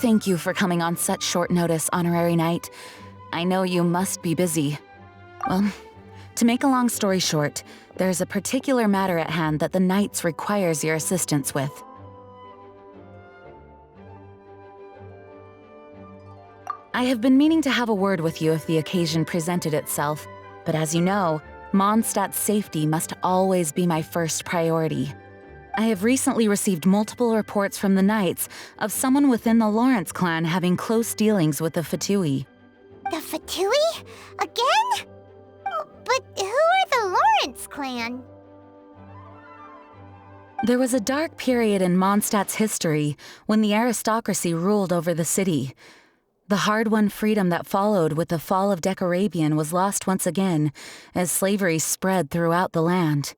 Thank you for coming on such short notice, Honorary Knight. I know you must be busy. Well, to make a long story short, there's a particular matter at hand that the Knights requires your assistance with. I have been meaning to have a word with you if the occasion presented itself, but as you know, Mondstadt's safety must always be my first priority. I have recently received multiple reports from the Knights of someone within the Lawrence clan having close dealings with the Fatui. The Fatui? Again? But who are the Lawrence clan? There was a dark period in Mondstadt's history when the aristocracy ruled over the city. The hard-won freedom that followed with the fall of Decarabian was lost once again as slavery spread throughout the land.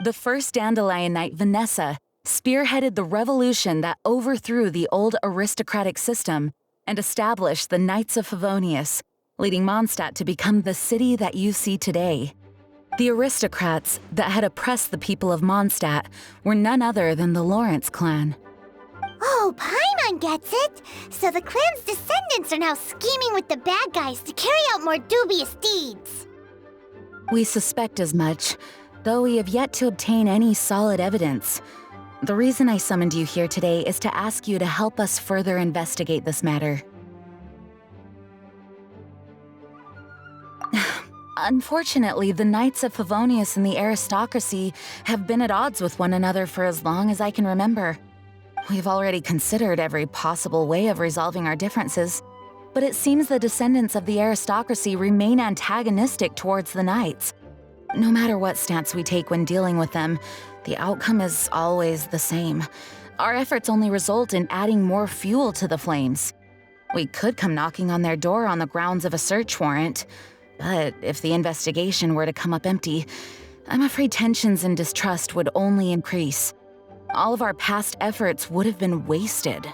The first Dandelion Knight, Vanessa, spearheaded the revolution that overthrew the old aristocratic system and established the Knights of Favonius, leading Mondstadt to become the city that you see today. The aristocrats that had oppressed the people of Mondstadt were none other than the Lawrence clan. Oh, Paimon gets it! So the clan's descendants are now scheming with the bad guys to carry out more dubious deeds. We suspect as much, though we have yet to obtain any solid evidence. The reason I summoned you here today is to ask you to help us further investigate this matter. Unfortunately, the Knights of Favonius and the aristocracy have been at odds with one another for as long as I can remember. We've already considered every possible way of resolving our differences, but it seems the descendants of the aristocracy remain antagonistic towards the Knights. No matter what stance we take when dealing with them, the outcome is always the same. Our efforts only result in adding more fuel to the flames. We could come knocking on their door on the grounds of a search warrant, but if the investigation were to come up empty, I'm afraid tensions and distrust would only increase. All of our past efforts would have been wasted.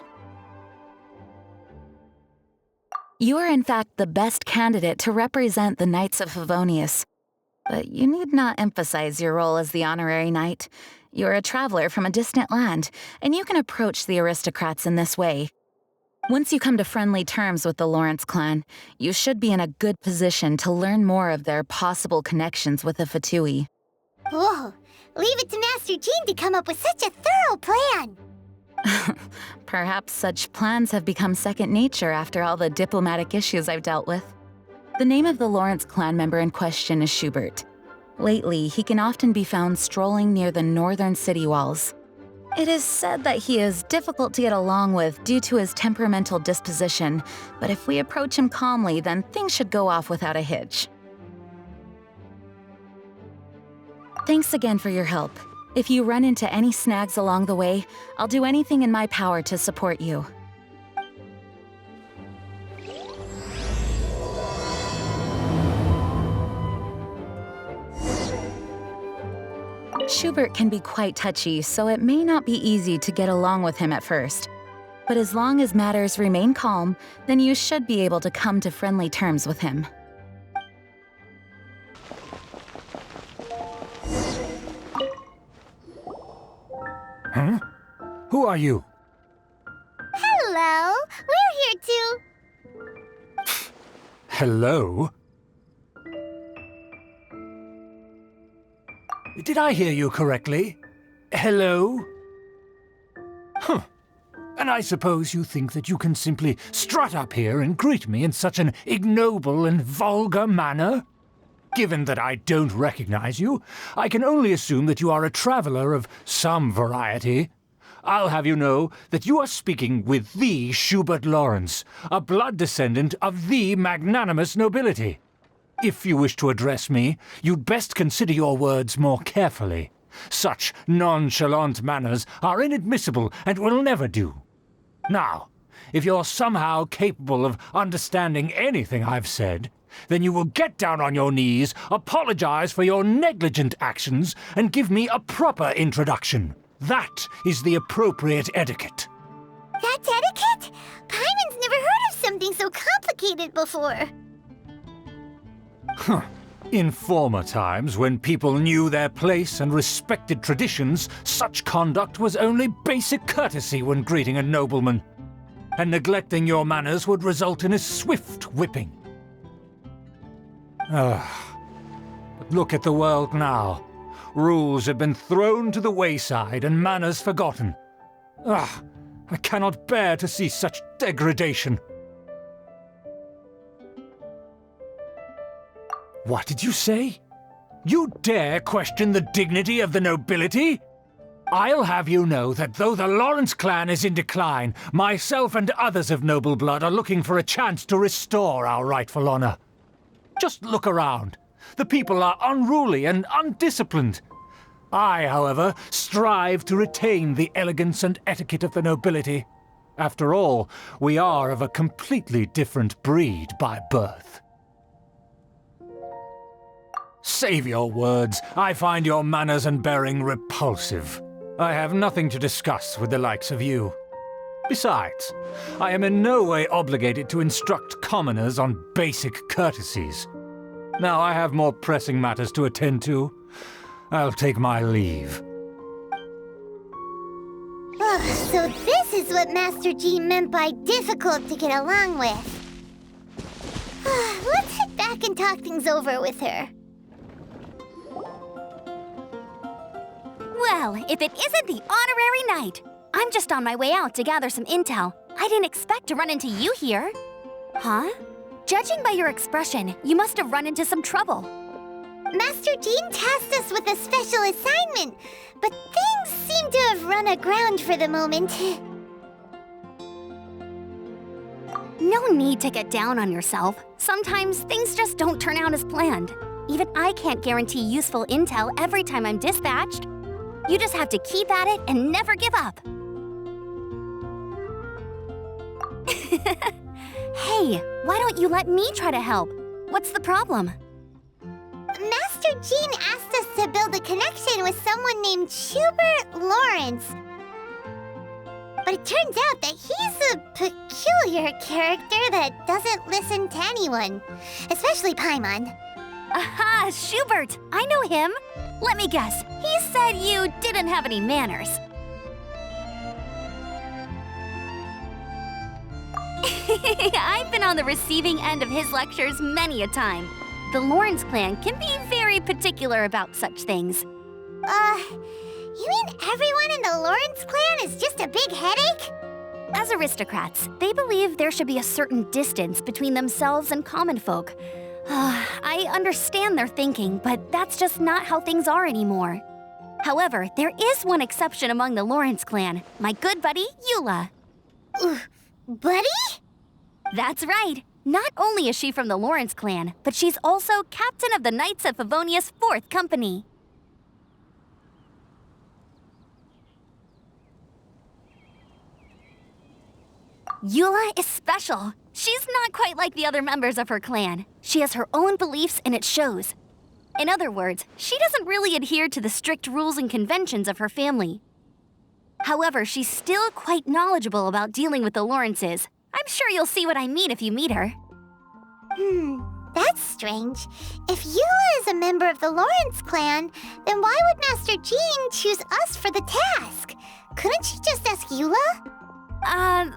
You are in fact the best candidate to represent the Knights of Favonius. But you need not emphasize your role as the honorary knight. You're a traveler from a distant land, and you can approach the aristocrats in this way. Once you come to friendly terms with the Lawrence clan, you should be in a good position to learn more of their possible connections with the Fatui. Whoa! Leave it to Master Jean to come up with such a thorough plan! Perhaps such plans have become second nature after all the diplomatic issues I've dealt with. The name of the Lawrence clan member in question is Schubert. Lately, he can often be found strolling near the northern city walls. It is said that he is difficult to get along with due to his temperamental disposition, but if we approach him calmly, then things should go off without a hitch. Thanks again for your help. If you run into any snags along the way, I'll do anything in my power to support you. Schubert can be quite touchy, so it may not be easy to get along with him at first. But as long as matters remain calm, then you should be able to come to friendly terms with him. Huh? Who are you? Hello! We're here too! Hello? Did I hear you correctly? Hello? Huh. And I suppose you think that you can simply strut up here and greet me in such an ignoble and vulgar manner? Given that I don't recognize you, I can only assume that you are a traveler of some variety. I'll have you know that you are speaking with the Schubert Lawrence, a blood descendant of the magnanimous nobility. If you wish to address me, you'd best consider your words more carefully. Such nonchalant manners are inadmissible and will never do. Now, if you're somehow capable of understanding anything I've said, then you will get down on your knees, apologize for your negligent actions, and give me a proper introduction. That is the appropriate etiquette. That's etiquette? Paimon's never heard of something so complicated before. Huh. In former times, when people knew their place and respected traditions, such conduct was only basic courtesy when greeting a nobleman. And neglecting your manners would result in a swift whipping. But look at the world now. Rules have been thrown to the wayside and manners forgotten. I cannot bear to see such degradation. What did you say? You dare question the dignity of the nobility? I'll have you know that though the Lawrence clan is in decline, myself and others of noble blood are looking for a chance to restore our rightful honor. Just look around. The people are unruly and undisciplined. I, however, strive to retain the elegance and etiquette of the nobility. After all, we are of a completely different breed by birth. Save your words. I find your manners and bearing repulsive. I have nothing to discuss with the likes of you. Besides, I am in no way obligated to instruct commoners on basic courtesies. Now I have more pressing matters to attend to. I'll take my leave. So this is what Master G meant by difficult to get along with. Let's head back and talk things over with her. Well, if it isn't the honorary knight! I'm just on my way out to gather some intel. I didn't expect to run into you here. Huh? Judging by your expression, you must have run into some trouble. Master Jean tasked us with a special assignment, but things seem to have run aground for the moment. No need to get down on yourself. Sometimes things just don't turn out as planned. Even I can't guarantee useful intel every time I'm dispatched. You just have to keep at it and never give up. Hey, why don't you let me try to help? What's the problem? Master Jean asked us to build a connection with someone named Schubert Lawrence. But it turns out that he's a peculiar character that doesn't listen to anyone, especially Paimon. Aha, Schubert! I know him! Let me guess, he said you didn't have any manners. I've been on the receiving end of his lectures many a time. The Lawrence clan can be very particular about such things. You mean everyone in the Lawrence clan is just a big headache? As aristocrats, they believe there should be a certain distance between themselves and common folk. I understand their thinking, but that's just not how things are anymore. However, there is one exception among the Lawrence clan, my good buddy, Eula. Buddy? That's right. Not only is she from the Lawrence clan, but she's also captain of the Knights of Favonius 4th Company. Eula is special. She's not quite like the other members of her clan. She has her own beliefs and it shows. In other words, she doesn't really adhere to the strict rules and conventions of her family. However, she's still quite knowledgeable about dealing with the Lawrences. I'm sure you'll see what I mean if you meet her. That's strange. If Eula is a member of the Lawrence clan, then why would Master Jean choose us for the task? Couldn't she just ask Eula?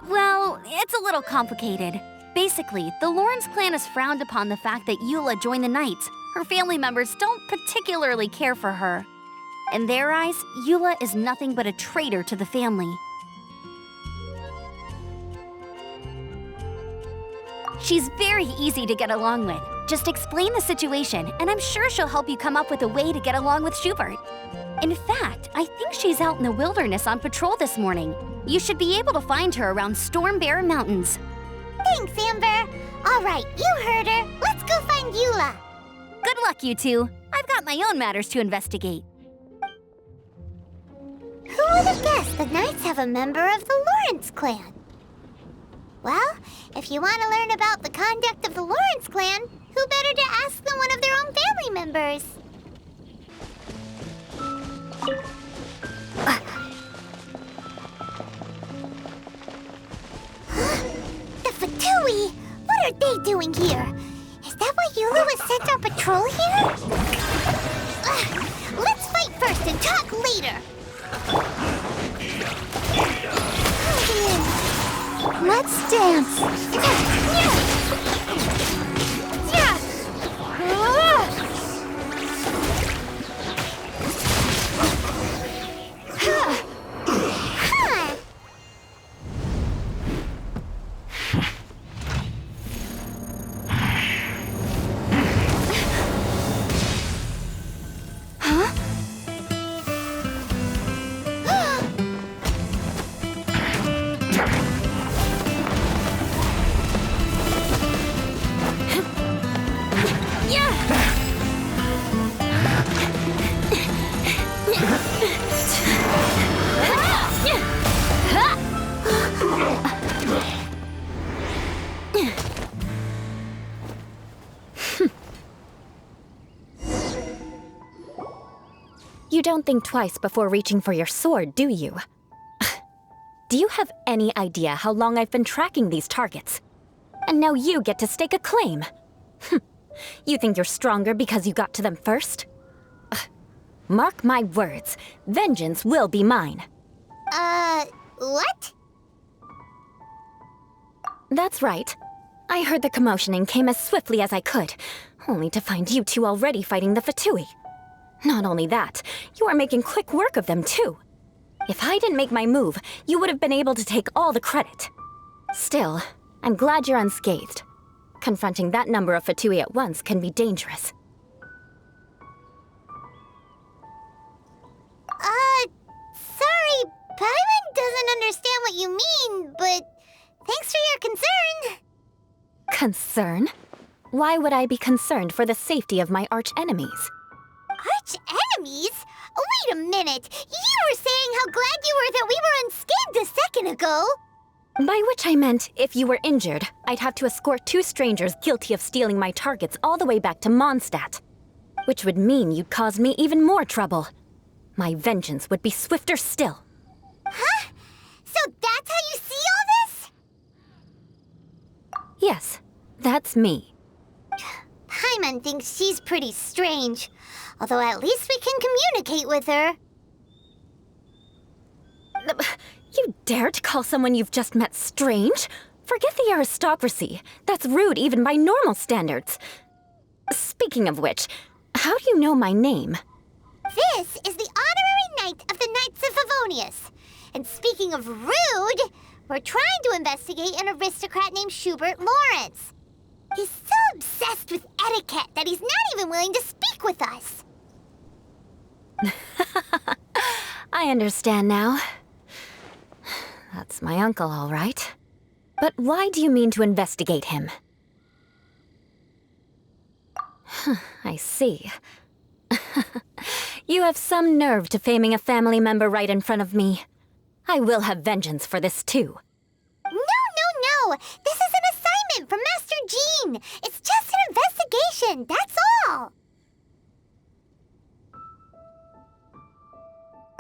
Well, it's a little complicated. Basically, the Lawrence clan has frowned upon the fact that Eula joined the Knights. Her family members don't particularly care for her. In their eyes, Eula is nothing but a traitor to the family. She's very easy to get along with. Just explain the situation, and I'm sure she'll help you come up with a way to get along with Schubert. In fact, I think she's out in the wilderness on patrol this morning. You should be able to find her around Storm Bear Mountains. Thanks, Amber. All right, you heard her. Let's go find Eula. Good luck, you two. I've got my own matters to investigate. Who would have guessed the Knights have a member of the Lawrence clan? Well, if you want to learn about the conduct of the Lawrence clan, who better to ask than one of their own family members? The Fatui! What are they doing here? Is that why Eula was sent on patrol here? Ugh, let's fight first and talk later. Let's dance. You don't think twice before reaching for your sword, do you? Do you have any idea how long I've been tracking these targets? And now you get to stake a claim. You think you're stronger because you got to them first? Mark my words, vengeance will be mine. What? That's right. I heard the commotion and came as swiftly as I could, only to find you two already fighting the Fatui. Not only that, you are making quick work of them too. If I didn't make my move, you would have been able to take all the credit. Still, I'm glad you're unscathed. Confronting that number of Fatui at once can be dangerous. Sorry, Paimon doesn't understand what you mean, but thanks for your concern. Concern? Why would I be concerned for the safety of my arch-enemies? Arch-enemies? Wait a minute! You were saying how glad you were that we were unscathed a second ago! By which I meant, if you were injured, I'd have to escort 2 strangers guilty of stealing my targets all the way back to Mondstadt. Which would mean you'd cause me even more trouble. My vengeance would be swifter still. Huh? So that's how you see all this? Yes, that's me. Paimon thinks she's pretty strange. Although at least we can communicate with her. You dare to call someone you've just met strange? Forget the aristocracy. That's rude even by normal standards. Speaking of which, how do you know my name? This is the honorary knight of the Knights of Favonius. And speaking of rude, we're trying to investigate an aristocrat named Schubert Lawrence. He's so obsessed with etiquette that he's not even willing to speak with us. I understand now. That's my uncle, all right. But why do you mean to investigate him? I see. You have some nerve to faming a family member right in front of me. I will have vengeance for this too. No! This is an assignment from Master Jean! It's just an investigation, that's all!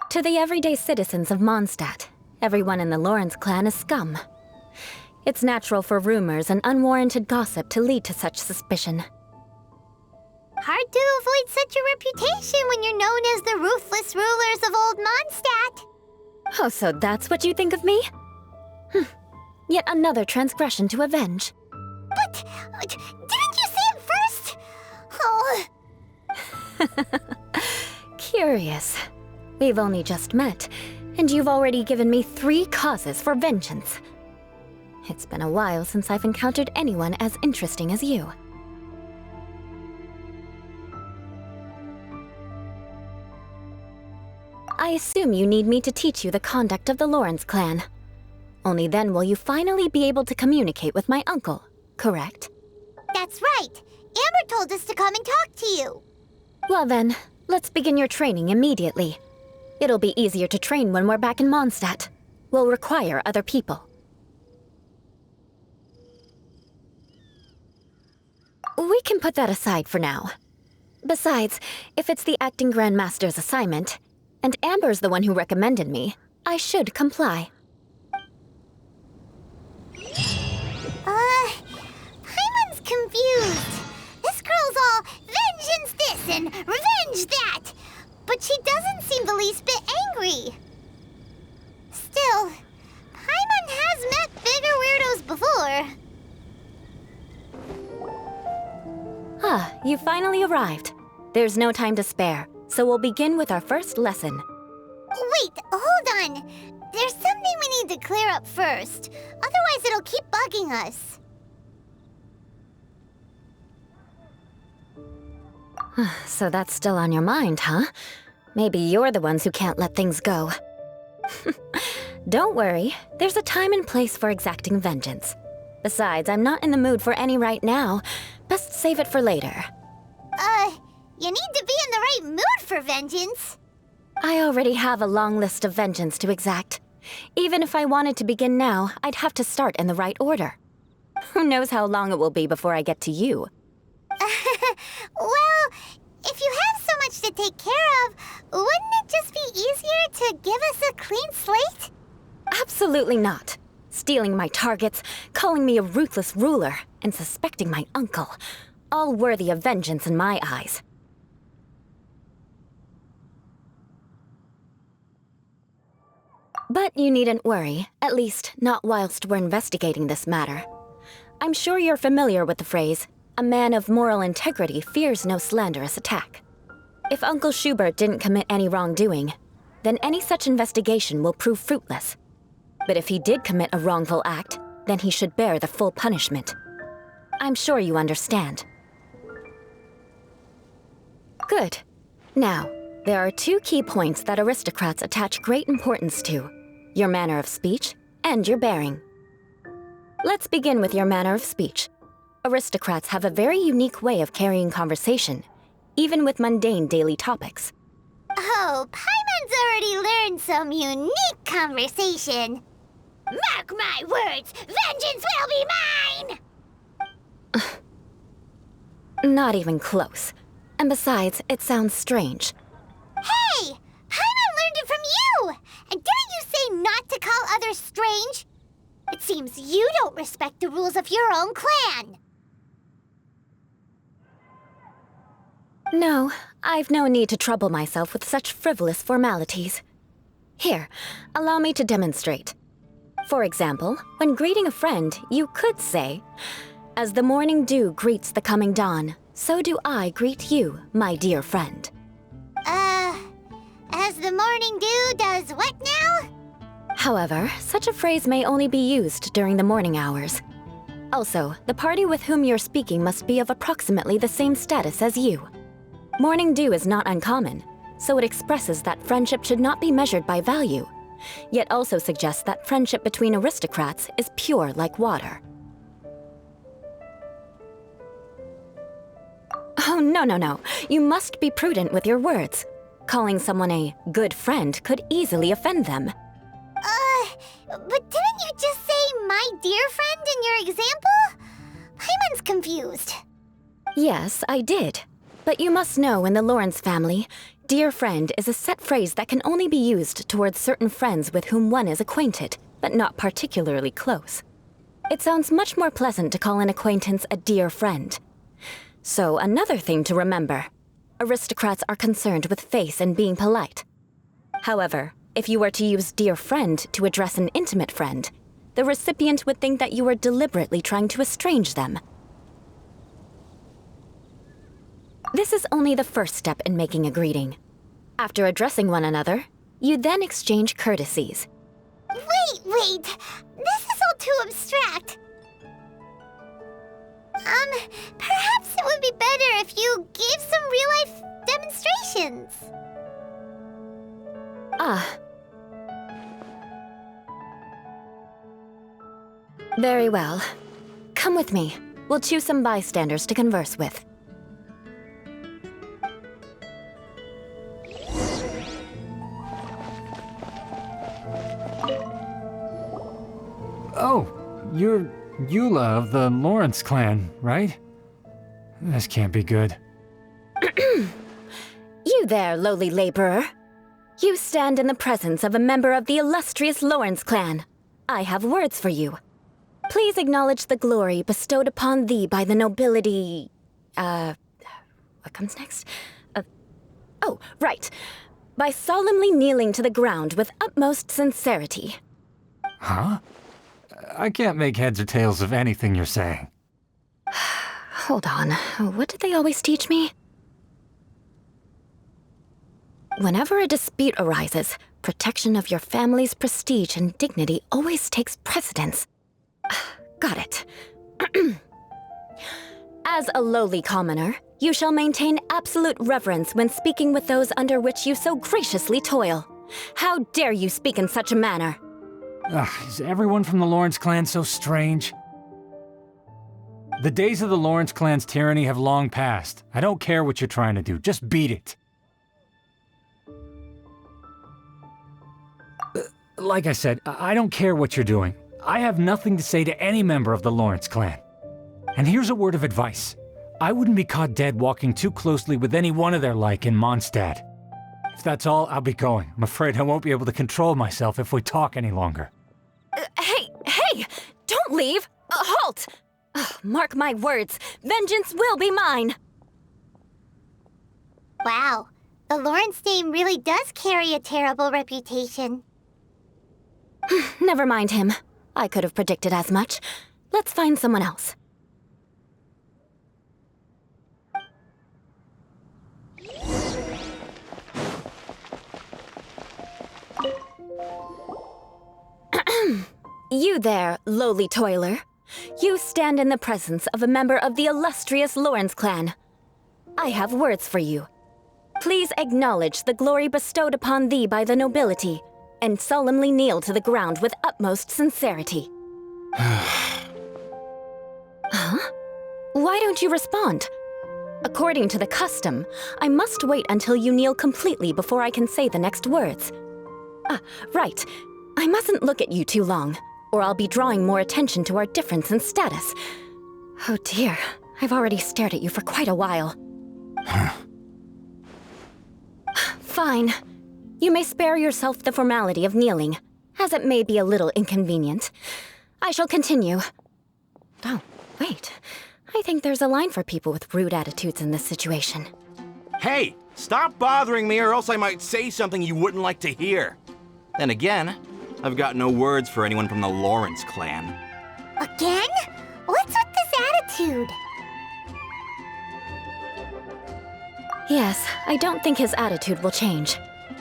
To the everyday citizens of Mondstadt, everyone in the Lawrence clan is scum. It's natural for rumors and unwarranted gossip to lead to such suspicion. Hard to avoid such a reputation when you're known as the ruthless rulers of Old Mondstadt. Oh, so that's what you think of me? Yet another transgression to avenge. But didn't you say it first? Oh. Curious. We've only just met, and you've already given me 3 causes for vengeance. It's been a while since I've encountered anyone as interesting as you. I assume you need me to teach you the conduct of the Lawrence clan. Only then will you finally be able to communicate with my uncle, correct? That's right. Amber told us to come and talk to you. Well then, let's begin your training immediately. It'll be easier to train when we're back in Mondstadt. We'll require other people. We can put that aside for now. Besides, if it's the acting Grandmaster's assignment, and Amber's the one who recommended me, I should comply. Paimon's confused. This girl's Ah, you finally arrived. There's no time to spare, so we'll begin with our first lesson. Wait, hold on. There's something we need to clear up first. Otherwise, it'll keep bugging us. So that's still on your mind, huh? Maybe you're the ones who can't let things go. Don't worry, there's a time and place for exacting vengeance. Besides, I'm not in the mood for any right now. Best save it for later. You need to be in the right mood for vengeance. I already have a long list of vengeance to exact. Even if I wanted to begin now, I'd have to start in the right order. Who knows how long it will be before I get to you? Well, if you have so much to take care of, wouldn't it just be easier to give us a clean slate? Absolutely not. Stealing my targets, calling me a ruthless ruler, and suspecting my uncle. All worthy of vengeance in my eyes. But you needn't worry, at least not whilst we're investigating this matter. I'm sure you're familiar with the phrase, a man of moral integrity fears no slanderous attack. If Uncle Schubert didn't commit any wrongdoing, then any such investigation will prove fruitless. But if he did commit a wrongful act, then he should bear the full punishment. I'm sure you understand. Good. Now, there are two key points that aristocrats attach great importance to: your manner of speech and your bearing. Let's begin with your manner of speech. Aristocrats have a very unique way of carrying conversation, even with mundane daily topics. Oh, Paimon's already learned some unique conversation. Mark my words, vengeance will be mine! Not even close. And besides, it sounds strange. Hey! Paimon learned it from you! And didn't you say not to call others strange? It seems you don't respect the rules of your own clan. No, I've no need to trouble myself with such frivolous formalities. Here, allow me to demonstrate. For example, when greeting a friend, you could say, "As the morning dew greets the coming dawn, so do I greet you, my dear friend." As the morning dew does what now? However, such a phrase may only be used during the morning hours. Also, the party with whom you're speaking must be of approximately the same status as you. Morning dew is not uncommon, so it expresses that friendship should not be measured by value, yet also suggests that friendship between aristocrats is pure like water. Oh, no. You must be prudent with your words. Calling someone a good friend could easily offend them. But didn't you just say my dear friend in your example? Paimon's confused. Yes, I did. But you must know in the Lawrence family, dear friend is a set phrase that can only be used towards certain friends with whom one is acquainted, but not particularly close. It sounds much more pleasant to call an acquaintance a dear friend. So another thing to remember, aristocrats are concerned with face and being polite. However, if you were to use dear friend to address an intimate friend, the recipient would think that you were deliberately trying to estrange them. This is only the first step in making a greeting. After addressing one another, you then exchange courtesies. Wait! This is all too abstract. Perhaps it would be better if you gave some real-life demonstrations. Very well. Come with me. We'll choose some bystanders to converse with. Oh, you're Eula of the Lawrence clan, right? This can't be good. You there, lowly laborer. You stand in the presence of a member of the illustrious Lawrence clan. I have words for you. Please acknowledge the glory bestowed upon thee by the nobility... What comes next? Oh, right. By solemnly kneeling to the ground with utmost sincerity. Huh? I can't make heads or tails of anything you're saying. Hold on. What did they always teach me? Whenever a dispute arises, protection of your family's prestige and dignity always takes precedence. Got it. As a lowly commoner, you shall maintain absolute reverence when speaking with those under which you so graciously toil. How dare you speak in such a manner? Is everyone from the Lawrence clan so strange? The days of the Lawrence clan's tyranny have long passed. I don't care what you're trying to do, just beat it. Like I said, I don't care what you're doing. I have nothing to say to any member of the Lawrence clan. And here's a word of advice. I wouldn't be caught dead walking too closely with any one of their like in Mondstadt. If that's all, I'll be going. I'm afraid I won't be able to control myself if we talk any longer. Hey! Don't leave! Halt! Mark my words, vengeance will be mine! Wow, the Lawrence name really does carry a terrible reputation. Never mind him. I could have predicted as much. Let's find someone else. You there, lowly toiler. You stand in the presence of a member of the illustrious Lawrence clan. I have words for you. Please acknowledge the glory bestowed upon thee by the nobility, and solemnly kneel to the ground with utmost sincerity. Huh? Why don't you respond? According to the custom, I must wait until you kneel completely before I can say the next words. Right. I mustn't look at you too long, or I'll be drawing more attention to our difference in status. Oh dear, I've already stared at you for quite a while. Fine. You may spare yourself the formality of kneeling, as it may be a little inconvenient. I shall continue. Oh, wait. I think there's a line for people with rude attitudes in this situation. Hey, stop bothering me or else I might say something you wouldn't like to hear. Then again, I've got no words for anyone from the Lawrence clan. Again? What's with this attitude? Yes, I don't think his attitude will change.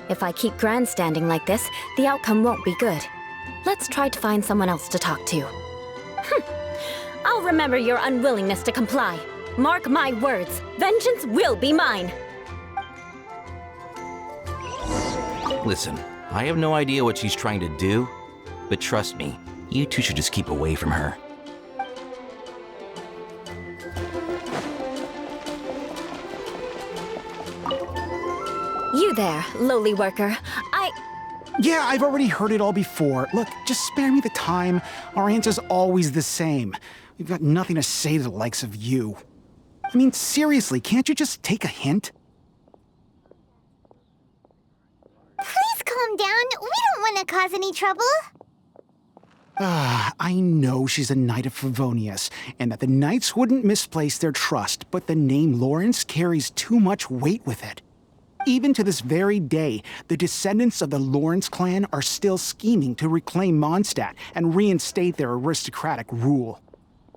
If I keep grandstanding like this, the outcome won't be good. Let's try to find someone else to talk to. I'll remember your unwillingness to comply. Mark my words, vengeance will be mine. Listen, I have no idea what she's trying to do, but trust me, you two should just keep away from her. You there, lowly worker. Yeah, I've already heard it all before. Look, just spare me the time. Our answer's always the same. We've got nothing to say to the likes of you. I mean, seriously, can't you just take a hint? Please calm down. We don't want to cause any trouble. I know she's a Knight of Favonius, and that the Knights wouldn't misplace their trust, but the name Lawrence carries too much weight with it. Even to this very day, the descendants of the Lawrence clan are still scheming to reclaim Mondstadt and reinstate their aristocratic rule.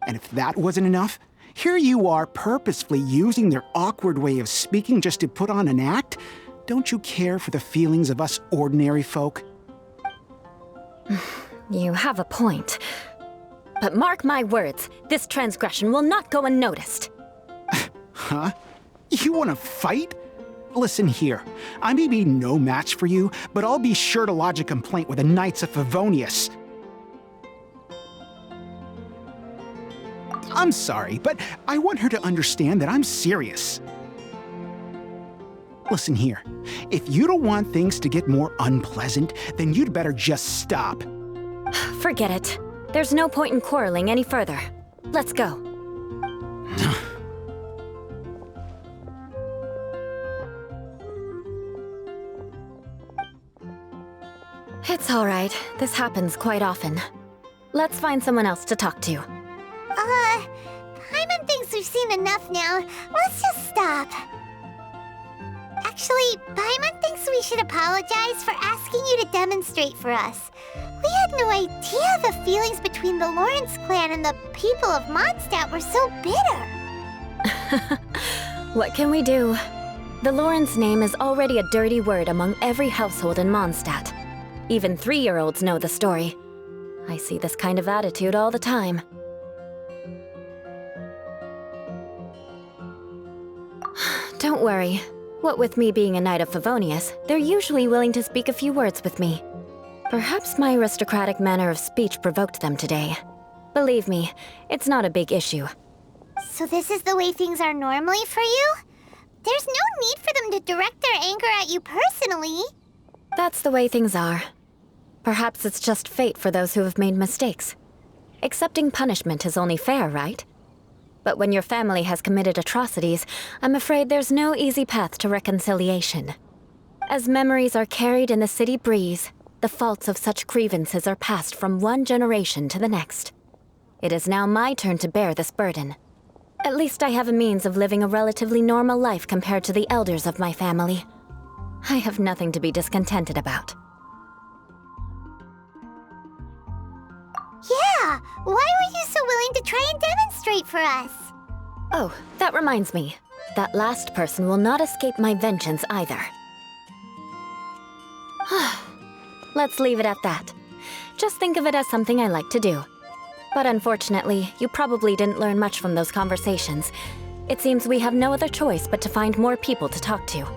And if that wasn't enough, here you are purposefully using their awkward way of speaking just to put on an act? Don't you care for the feelings of us ordinary folk? You have a point. But mark my words, this transgression will not go unnoticed. Huh? You want to fight? Listen here, I may be no match for you, but I'll be sure to lodge a complaint with the Knights of Favonius. I'm sorry, but I want her to understand that I'm serious. Listen here, if you don't want things to get more unpleasant, then you'd better just stop. Forget it. There's no point in quarreling any further. Let's go. It's all right. This happens quite often. Let's find someone else to talk to. Paimon thinks we've seen enough now. Let's just stop. Actually, Paimon thinks we should apologize for asking you to demonstrate for us. We had no idea the feelings between the Lawrence clan and the people of Mondstadt were so bitter. What can we do? The Lawrence name is already a dirty word among every household in Mondstadt. Even 3-year-olds know the story. I see this kind of attitude all the time. Don't worry. What with me being a Knight of Favonius, they're usually willing to speak a few words with me. Perhaps my aristocratic manner of speech provoked them today. Believe me, it's not a big issue. So this is the way things are normally for you? There's no need for them to direct their anger at you personally. That's the way things are. Perhaps it's just fate for those who have made mistakes. Accepting punishment is only fair, right? But when your family has committed atrocities, I'm afraid there's no easy path to reconciliation. As memories are carried in the city breeze, the faults of such grievances are passed from one generation to the next. It is now my turn to bear this burden. At least I have a means of living a relatively normal life compared to the elders of my family. I have nothing to be discontented about. Yeah, why were you so willing to try and demonstrate for us? Oh, that reminds me. That last person will not escape my vengeance either. Let's leave it at that. Just think of it as something I like to do. But unfortunately, you probably didn't learn much from those conversations. It seems we have no other choice but to find more people to talk to. No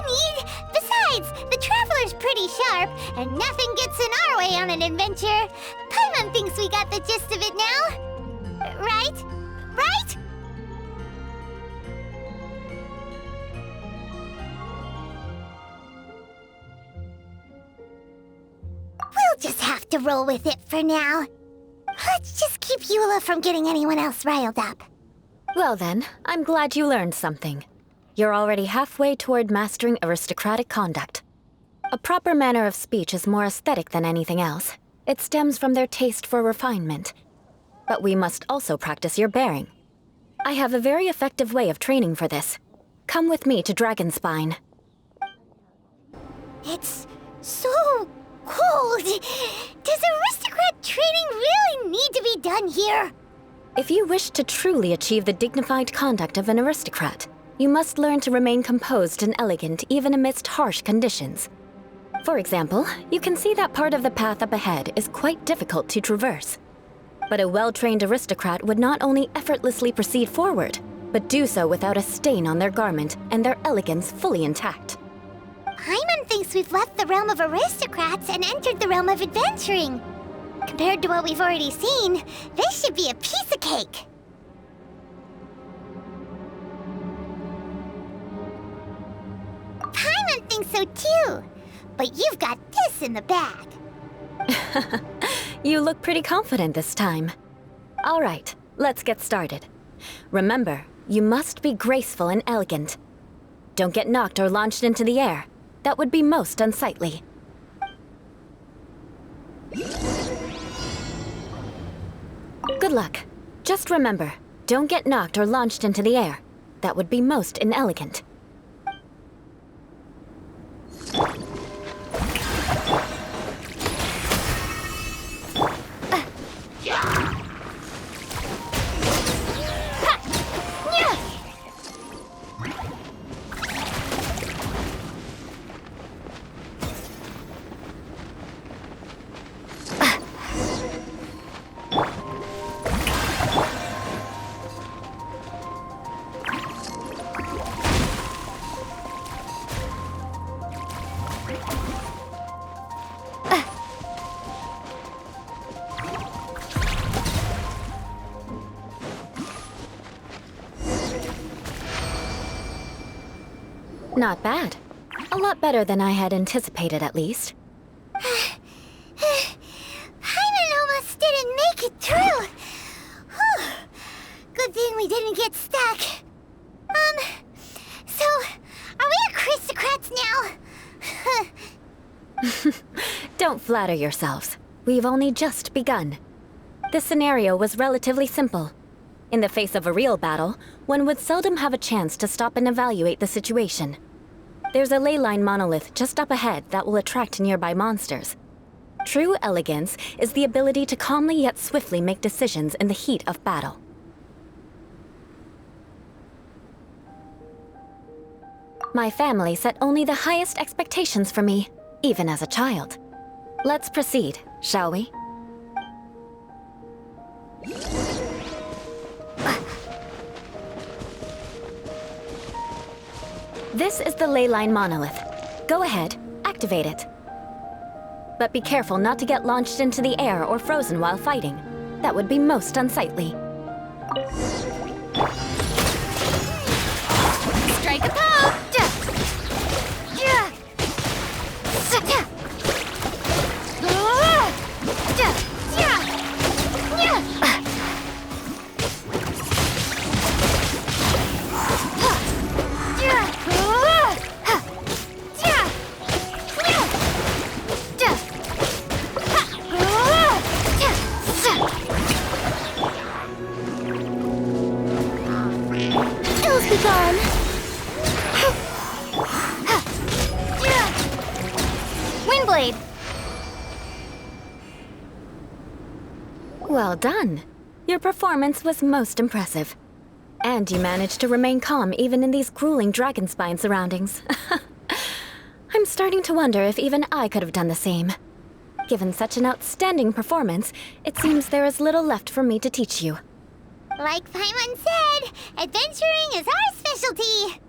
need! Besides, the Traveler's pretty sharp, and nothing gets in our way on an adventure. Paimon thinks we got the gist of it now. Right? Right? We'll just have to roll with it for now. Let's just keep Eula from getting anyone else riled up. Well then, I'm glad you learned something. You're already halfway toward mastering aristocratic conduct. A proper manner of speech is more aesthetic than anything else. It stems from their taste for refinement. But we must also practice your bearing. I have a very effective way of training for this. Come with me to Dragonspine. It's so cold. Does aristocrat training really need to be done here? If you wish to truly achieve the dignified conduct of an aristocrat, you must learn to remain composed and elegant even amidst harsh conditions. For example, you can see that part of the path up ahead is quite difficult to traverse. But a well-trained aristocrat would not only effortlessly proceed forward, but do so without a stain on their garment and their elegance fully intact. Paimon thinks we've left the realm of aristocrats and entered the realm of adventuring. Compared to what we've already seen, this should be a piece of cake. Paimon thinks so too, but you've got this in the bag. You look pretty confident this time. All right, let's get started. Remember, you must be graceful and elegant. Don't get knocked or launched into the air. That would be most unsightly. Good luck. Just remember, don't get knocked or launched into the air. That would be most inelegant. Not bad. A lot better than I had anticipated, at least. Paimon almost didn't make it through. Whew. Good thing we didn't get stuck. So, are we aristocrats now? Don't flatter yourselves. We've only just begun. This scenario was relatively simple. In the face of a real battle, one would seldom have a chance to stop and evaluate the situation. There's a ley line monolith just up ahead that will attract nearby monsters. True elegance is the ability to calmly yet swiftly make decisions in the heat of battle. My family set only the highest expectations for me, even as a child. Let's proceed, shall we? This is the ley line monolith. Go ahead, activate it. But be careful not to get launched into the air or frozen while fighting. That would be most unsightly. Strike a pose! Ills be gone. Windblade! Well done. Your performance was most impressive. And you managed to remain calm even in these grueling dragon spine surroundings. I'm starting to wonder if even I could have done the same. Given such an outstanding performance, it seems there is little left for me to teach you. Like Paimon said, adventuring is our specialty.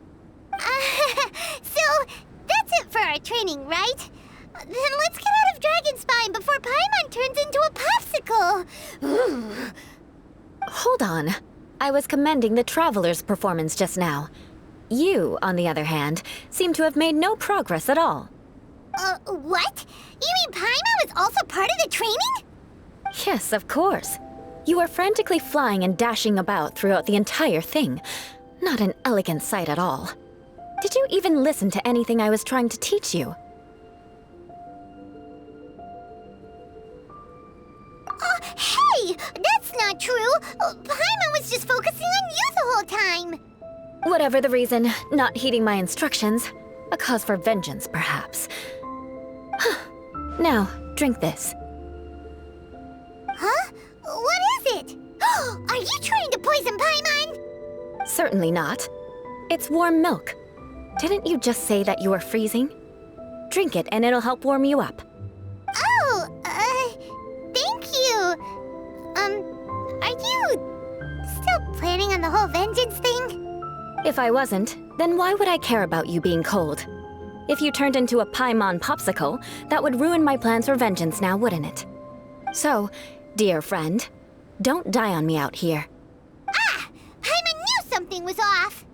So, that's it for our training, right? Then let's get out of Dragon Spine before Paimon turns into a popsicle. Hold on. I was commending the Traveler's performance just now. You, on the other hand, seem to have made no progress at all. What? You mean Paimon was also part of the training? Yes, of course. You were frantically flying and dashing about throughout the entire thing. Not an elegant sight at all. Did you even listen to anything I was trying to teach you? Hey! That's not true! Paimon was just focusing on you the whole time! Whatever the reason, not heeding my instructions. A cause for vengeance, perhaps. Now, drink this. Huh? What is it? Are you trying to poison Paimon? Certainly not. It's warm milk. Didn't you just say that you were freezing? Drink it and it'll help warm you up. Oh, thank you. Are you still planning on the whole vengeance thing? If I wasn't, then why would I care about you being cold? If you turned into a Paimon popsicle, that would ruin my plans for vengeance now, wouldn't it? So, dear friend, don't die on me out here. Ah! Paimon knew something was off!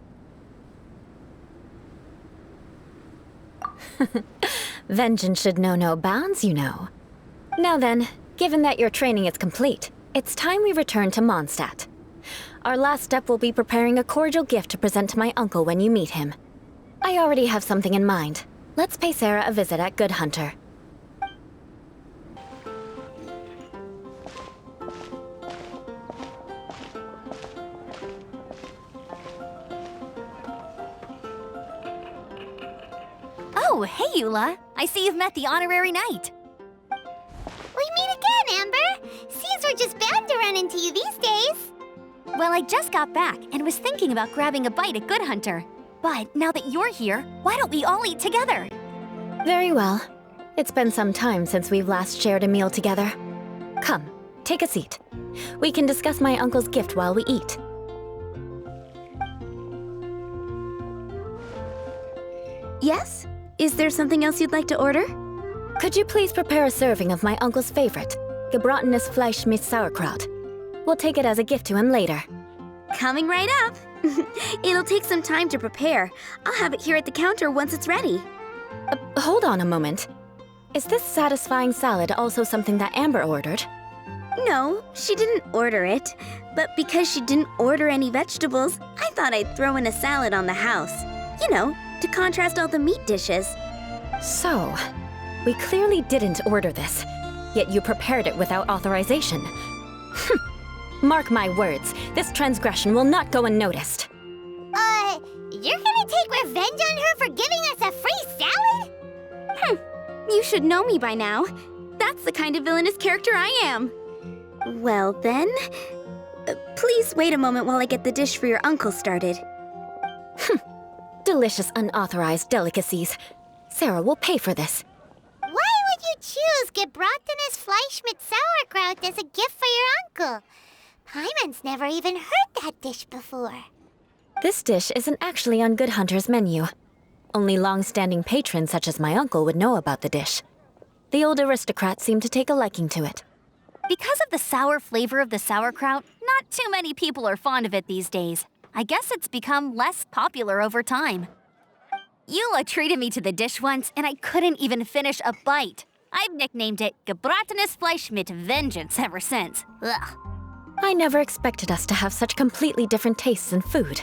Vengeance should know no bounds, you know. Now then, given that your training is complete, it's time we return to Mondstadt. Our last step will be preparing a cordial gift to present to my uncle when you meet him. I already have something in mind. Let's pay Sarah a visit at Good Hunter. Oh, hey, Eula. I see you've met the honorary knight. We meet again, Amber! Seems we're just bound to run into you these days. Well, I just got back and was thinking about grabbing a bite at Good Hunter. But now that you're here, why don't we all eat together? Very well. It's been some time since we've last shared a meal together. Come, take a seat. We can discuss my uncle's gift while we eat. Yes? Is there something else you'd like to order? Could you please prepare a serving of my uncle's favorite, gebratenes Fleisch mit Sauerkraut? We'll take it as a gift to him later. Coming right up. It'll take some time to prepare. I'll have it here at the counter once it's ready. Hold on a moment. Is this satisfying salad also something that Amber ordered? No, she didn't order it. But because she didn't order any vegetables, I thought I'd throw in a salad on the house. You know, to contrast all the meat dishes. So, we clearly didn't order this, yet you prepared it without authorization. Mark my words, this transgression will not go unnoticed. You're gonna take revenge on her for giving us a free salad? You should know me by now. That's the kind of villainous character I am. Well then, please wait a moment while I get the dish for your uncle started. delicious unauthorized delicacies. Sarah will pay for this. Why would you choose gebratenes Fleisch mit Sauerkraut as a gift for your uncle? Paimon's never even heard that dish before. This dish isn't actually on Good Hunter's menu. Only long-standing patrons such as my uncle would know about the dish. The old aristocrat seemed to take a liking to it. Because of the sour flavor of the sauerkraut, not too many people are fond of it these days. I guess it's become less popular over time. Eula treated me to the dish once, and I couldn't even finish a bite. I've nicknamed it gebratenes Fleisch mit Vengeance ever since. Ugh. I never expected us to have such completely different tastes in food.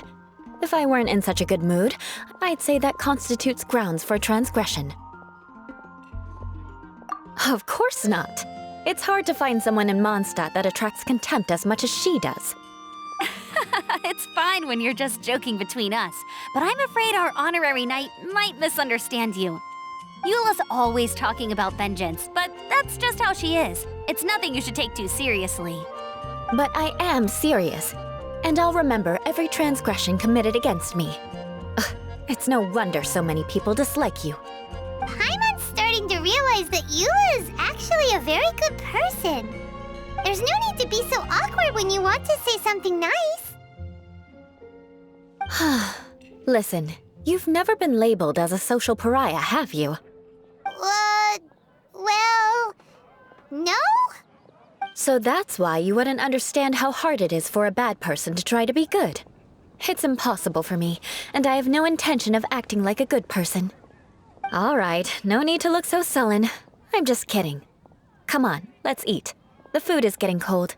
If I weren't in such a good mood, I'd say that constitutes grounds for transgression. Of course not. It's hard to find someone in Mondstadt that attracts contempt as much as she does. It's fine when you're just joking between us, but I'm afraid our honorary knight might misunderstand you. Eula's always talking about vengeance, but that's just how she is. It's nothing you should take too seriously. But I am serious, and I'll remember every transgression committed against me. Ugh, it's no wonder so many people dislike you. Paimon's starting to realize that Eula is actually a very good person. There's no need to be so awkward when you want to say something nice. Listen, you've never been labeled as a social pariah, have you? Well, no? So that's why you wouldn't understand how hard it is for a bad person to try to be good. It's impossible for me, and I have no intention of acting like a good person. All right, no need to look so sullen. I'm just kidding. Come on, let's eat. The food is getting cold.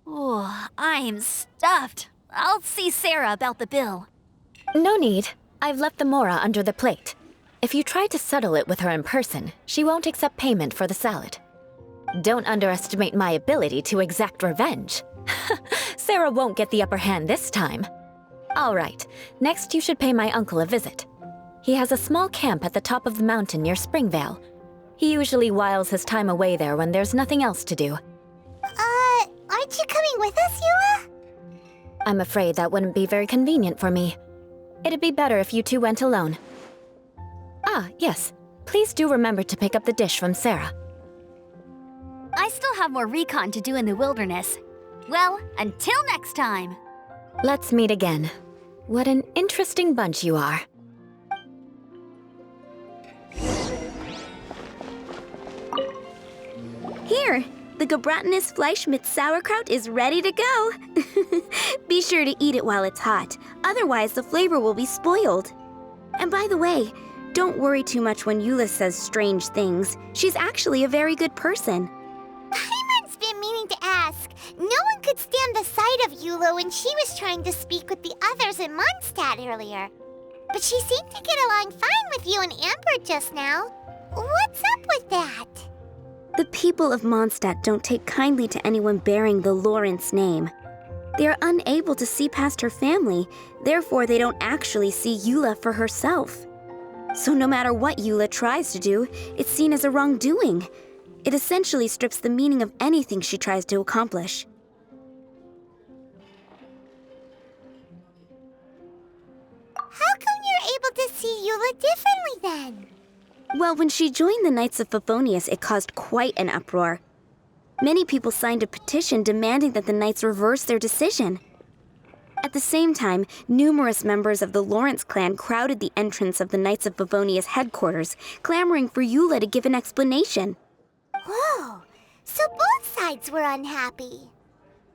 Oh, I'm stuffed. I'll see Sarah about the bill. No need. I've left the mora under the plate. If you try to settle it with her in person, she won't accept payment for the salad. Don't underestimate my ability to exact revenge. Sarah won't get the upper hand this time. All right, next you should pay my uncle a visit. He has a small camp at the top of the mountain near Springvale. He usually whiles his time away there when there's nothing else to do. Aren't you coming with us, Eula? I'm afraid that wouldn't be very convenient for me. It'd be better if you two went alone. Ah, yes. Please do remember to pick up the dish from Sarah. I still have more recon to do in the wilderness. Well, until next time. Let's meet again. What an interesting bunch you are. Here, the gebratenes Fleisch mit Sauerkraut is ready to go. Be sure to eat it while it's hot, otherwise the flavor will be spoiled. And by the way, don't worry too much when Eula says strange things. She's actually a very good person. Paimon's been meaning to ask. No one could stand the sight of Eula when she was trying to speak with the others in Mondstadt earlier. But she seemed to get along fine with you and Amber just now. What's up with that? The people of Mondstadt don't take kindly to anyone bearing the Lawrence name. They are unable to see past her family, therefore they don't actually see Eula for herself. So no matter what Eula tries to do, it's seen as a wrongdoing. It essentially strips the meaning of anything she tries to accomplish. How come you're able to see Eula differently then? Well, when she joined the Knights of Favonius, it caused quite an uproar. Many people signed a petition demanding that the Knights reverse their decision. At the same time, numerous members of the Lawrence clan crowded the entrance of the Knights of Favonius headquarters, clamoring for Eula to give an explanation. Whoa, so both sides were unhappy.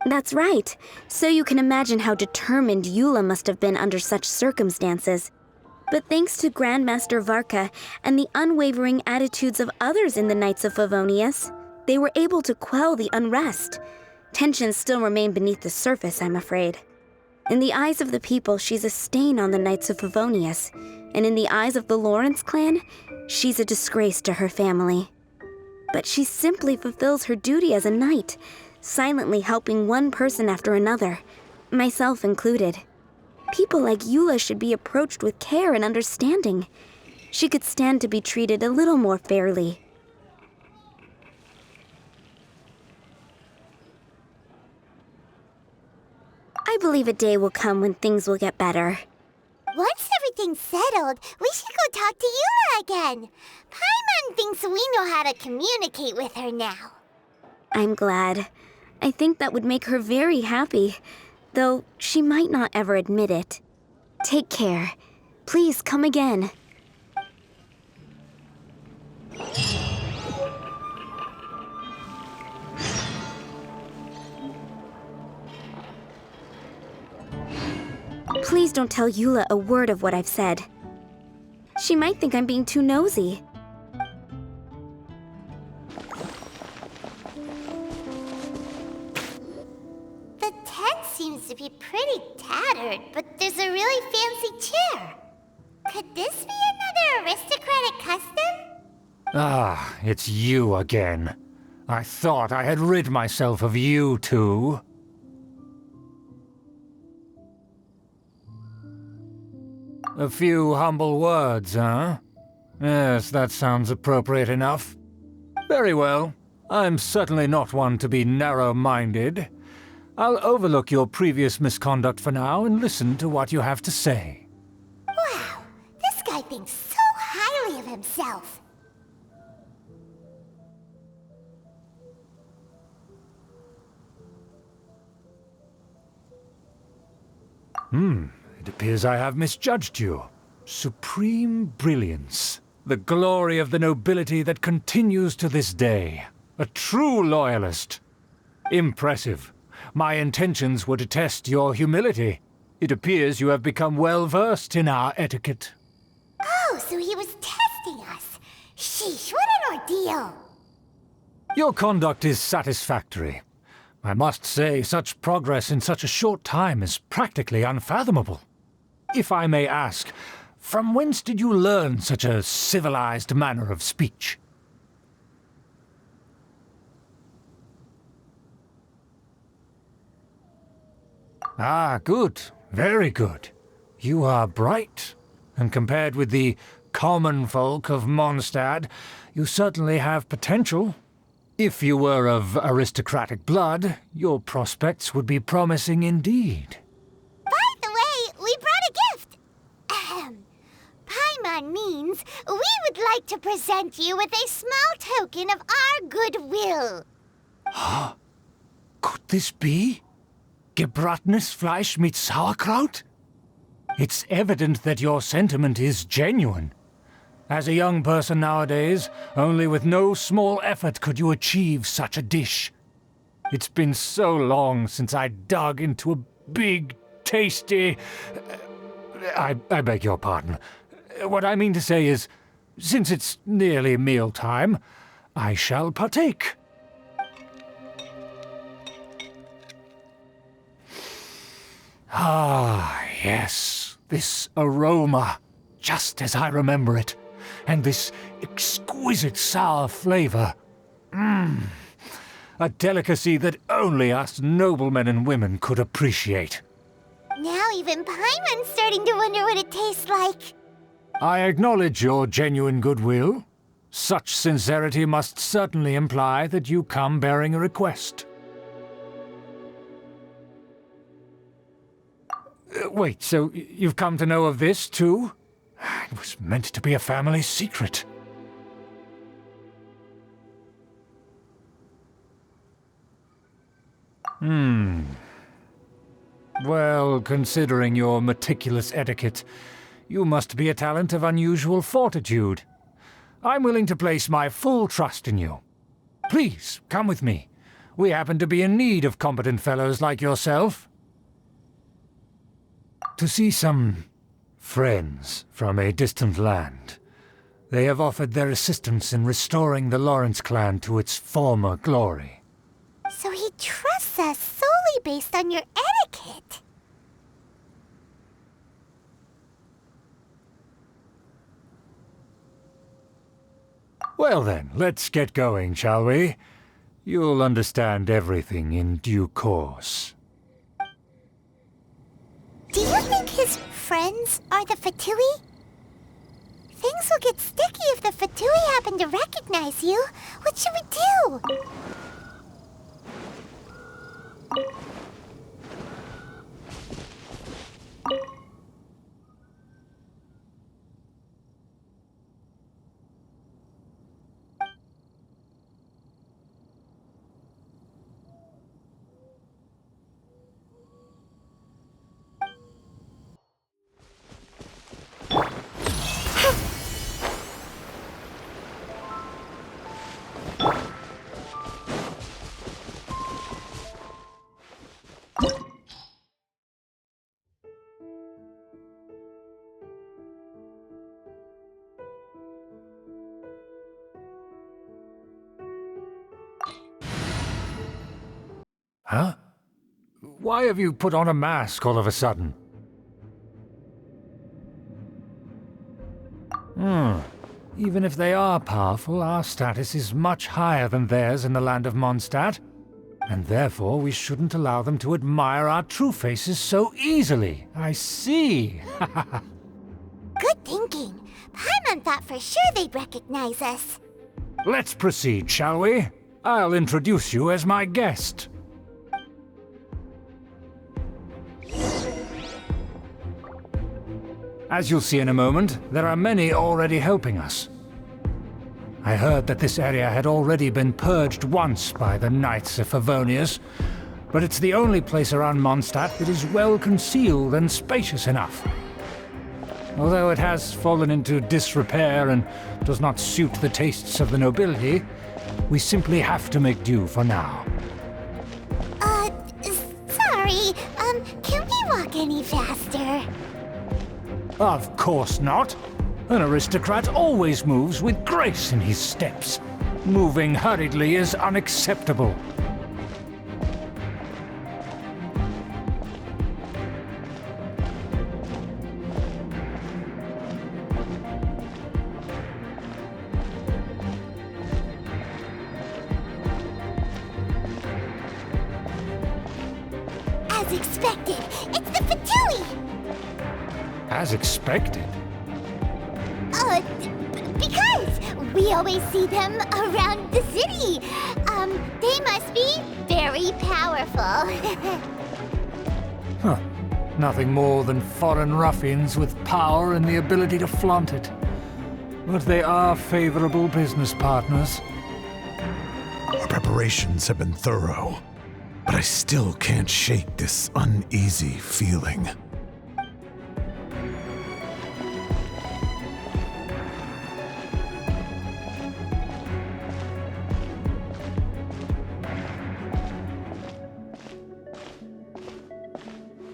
That's right. So you can imagine how determined Eula must have been under such circumstances. But thanks to Grandmaster Varka and the unwavering attitudes of others in the Knights of Favonius, they were able to quell the unrest. Tensions still remain beneath the surface, I'm afraid. In the eyes of the people, she's a stain on the Knights of Favonius, and in the eyes of the Lawrence clan, she's a disgrace to her family. But she simply fulfills her duty as a knight, silently helping one person after another, myself included. People like Eula should be approached with care and understanding. She could stand to be treated a little more fairly. believe a day will come when things will get better. Once everything's settled, we should go talk to Eula again. Paimon thinks we know how to communicate with her now. I'm glad. I think that would make her very happy, though she might not ever admit it. Take care. Please come again. Please don't tell Eula a word of what I've said. She might think I'm being too nosy. The tent seems to be pretty tattered, but there's a really fancy chair. Could this be another aristocratic custom? Ah, it's you again. I thought I had rid myself of you two. A few humble words, huh? Yes, that sounds appropriate enough. Very well. I'm certainly not one to be narrow-minded. I'll overlook your previous misconduct for now and listen to what you have to say. Wow, this guy thinks so highly of himself. It appears I have misjudged you. Supreme brilliance. The glory of the nobility that continues to this day. A true loyalist. Impressive. My intentions were to test your humility. It appears you have become well-versed in our etiquette. Oh, so he was testing us. Sheesh, what an ordeal. Your conduct is satisfactory. I must say, such progress in such a short time is practically unfathomable. If I may ask, from whence did you learn such a civilized manner of speech? Ah, good. Very good. You are bright, and compared with the common folk of Mondstadt, you certainly have potential. If you were of aristocratic blood, your prospects would be promising indeed. By the way, we brought a gift. Paimon means we would like to present you with a small token of our goodwill. Could this be? Gebratenes Fleisch mit Sauerkraut? It's evident that your sentiment is genuine. As a young person nowadays, only with no small effort could you achieve such a dish. It's been so long since I dug into a big, tasty... I beg your pardon. What I mean to say is, since it's nearly mealtime, I shall partake. Ah, yes, this aroma, just as I remember it, and this exquisite sour flavor. A delicacy that only us noblemen and women could appreciate. Now even Paimon's starting to wonder what it tastes like. I acknowledge your genuine goodwill. Such sincerity must certainly imply that you come bearing a request. Wait, so you've come to know of this, too? It was meant to be a family secret. Well, considering your meticulous etiquette, you must be a talent of unusual fortitude. I'm willing to place my full trust in you. Please, come with me. We happen to be in need of competent fellows like yourself. To see some friends from a distant land. They have offered their assistance in restoring the Lawrence clan to its former glory. So he trusts us solely based on your etiquette. Well then, let's get going, shall we? You'll understand everything in due course. Do you think his friends are the Fatui? Things will get sticky if the Fatui happen to recognize you. What should we do? Huh? Why have you put on a mask all of a sudden? Even if they are powerful, our status is much higher than theirs in the land of Mondstadt. And therefore, we shouldn't allow them to admire our true faces so easily. I see. Good thinking. Paimon thought for sure they'd recognize us. Let's proceed, shall we? I'll introduce you as my guest. As you'll see in a moment, there are many already helping us. I heard that this area had already been purged once by the Knights of Favonius, but it's the only place around Mondstadt that is well concealed and spacious enough. Although it has fallen into disrepair and does not suit the tastes of the nobility, we simply have to make do for now. Sorry, can we walk any faster? Of course not. An aristocrat always moves with grace in his steps. Moving hurriedly is unacceptable. As expected, it's the Fatui! As expected. Because we always see them around the city. They must be very powerful. Huh. Nothing more than foreign ruffians with power and the ability to flaunt it. But they are favorable business partners. Our preparations have been thorough, but I still can't shake this uneasy feeling.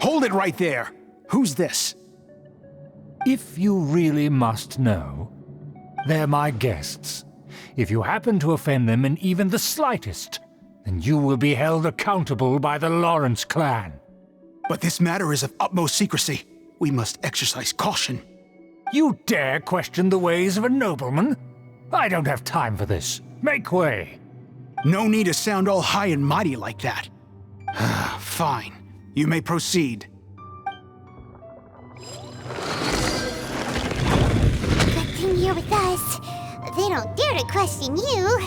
Hold it right there! Who's this? If you really must know, they're my guests. If you happen to offend them in even the slightest, then you will be held accountable by the Lawrence clan. But this matter is of utmost secrecy. We must exercise caution. You dare question the ways of a nobleman? I don't have time for this. Make way. No need to sound all high and mighty like that. Fine. You may proceed. Good thing you're with us. They don't dare to question you.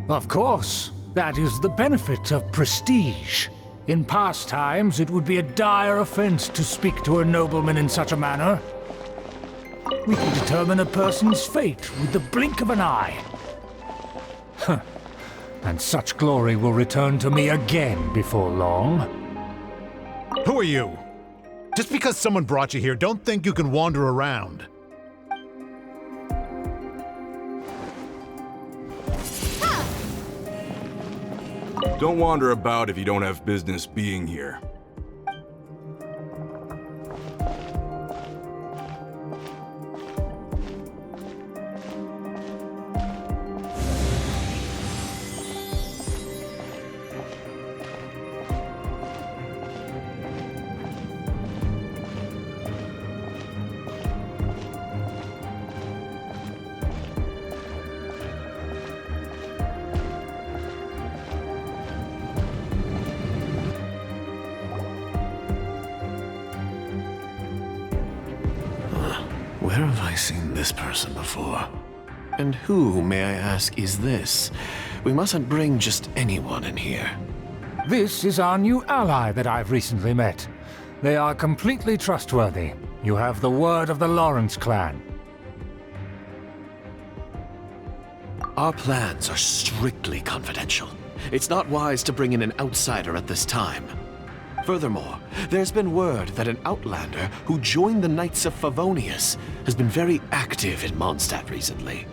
Of course. That is the benefit of prestige. In past times, it would be a dire offense to speak to a nobleman in such a manner. We can determine a person's fate with the blink of an eye. Huh. And such glory will return to me again before long. Who are you? Just because someone brought you here, don't think you can wander around. Don't wander about if you don't have business being here. Where have I seen this person before? And who, may I ask, is this? We mustn't bring just anyone in here. This is our new ally that I've recently met. They are completely trustworthy. You have the word of the Lawrence clan. Our plans are strictly confidential. It's not wise to bring in an outsider at this time. Furthermore, there's been word that an outlander who joined the Knights of Favonius has been very active in Mondstadt recently.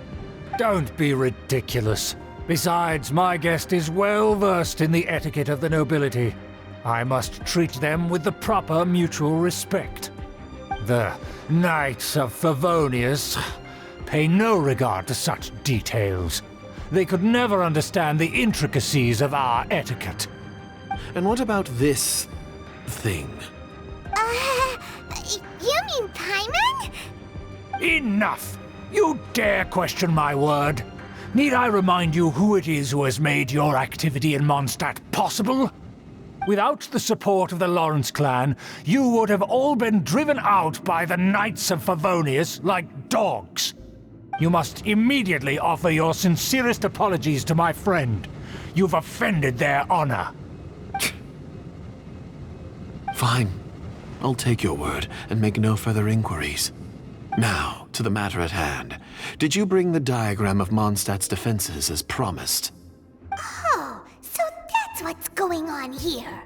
Don't be ridiculous. Besides, my guest is well versed in the etiquette of the nobility. I must treat them with the proper mutual respect. The Knights of Favonius pay no regard to such details. They could never understand the intricacies of our etiquette. And what about this thing? You mean Paimon? Enough! You dare question my word? Need I remind you who it is who has made your activity in Mondstadt possible? Without the support of the Lawrence clan, you would have all been driven out by the Knights of Favonius like dogs. You must immediately offer your sincerest apologies to my friend. You've offended their honor. Fine. I'll take your word and make no further inquiries. Now, to the matter at hand. Did you bring the diagram of Mondstadt's defenses as promised? Oh, so that's what's going on here.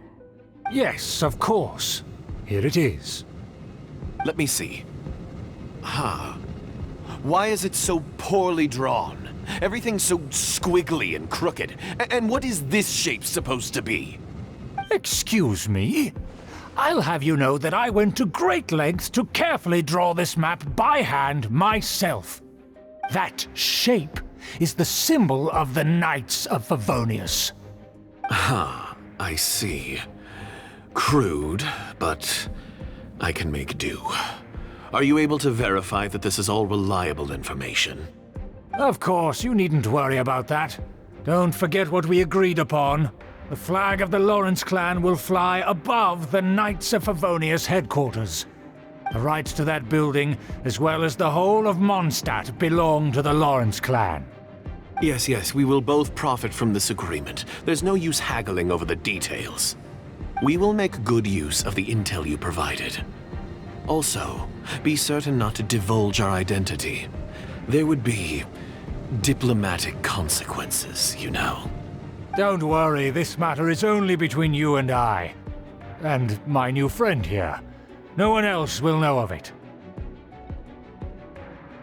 Yes, of course. Here it is. Let me see. Huh. Why is it so poorly drawn? Everything's so squiggly and crooked. And what is this shape supposed to be? Excuse me? I'll have you know that I went to great lengths to carefully draw this map by hand myself. That shape is the symbol of the Knights of Favonius. Huh, I see. Crude, but I can make do. Are you able to verify that this is all reliable information? Of course, you needn't worry about that. Don't forget what we agreed upon. The flag of the Lawrence clan will fly above the Knights of Favonius headquarters. The rights to that building, as well as the whole of Mondstadt, belong to the Lawrence clan. Yes, we will both profit from this agreement. There's no use haggling over the details. We will make good use of the intel you provided. Also, be certain not to divulge our identity. There would be diplomatic consequences, you know. Don't worry, this matter is only between you and I. And my new friend here. No one else will know of it.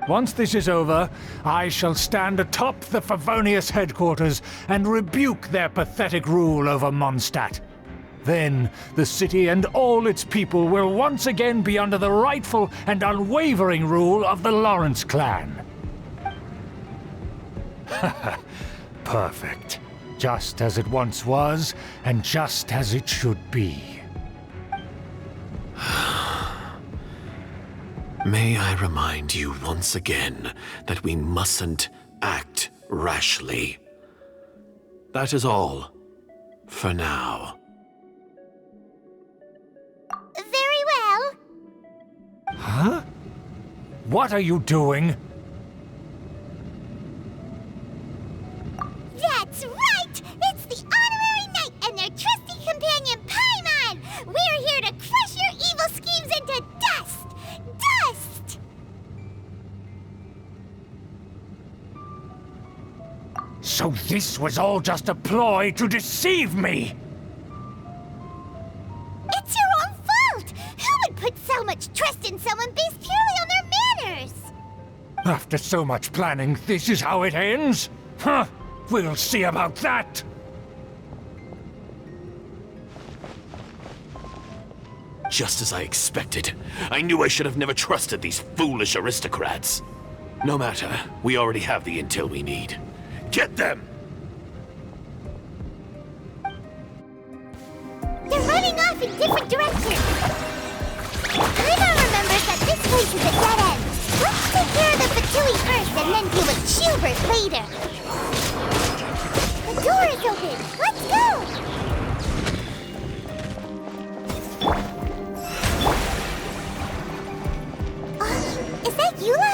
Once this is over, I shall stand atop the Favonius headquarters and rebuke their pathetic rule over Mondstadt. Then, the city and all its people will once again be under the rightful and unwavering rule of the Lawrence clan. Perfect. Just as it once was, and just as it should be. May I remind you once again that we mustn't act rashly. That is all, for now. Very well. Huh? What are you doing? That's right! It's the Honorary Knight and their trusty companion, Paimon! We're here to crush your evil schemes into dust! Dust! So this was all just a ploy to deceive me! It's your own fault! Who would put so much trust in someone based purely on their manners? After so much planning, this is how it ends? Huh! We'll see about that! Just as I expected. I knew I should have never trusted these foolish aristocrats. No matter, we already have the intel we need. Get them! They're running off in different directions. Paimon remembers that this place is a dead end. Let's take care of the Fatui first and then deal with Schubert later. The door is open. Let's go! Is that Eula?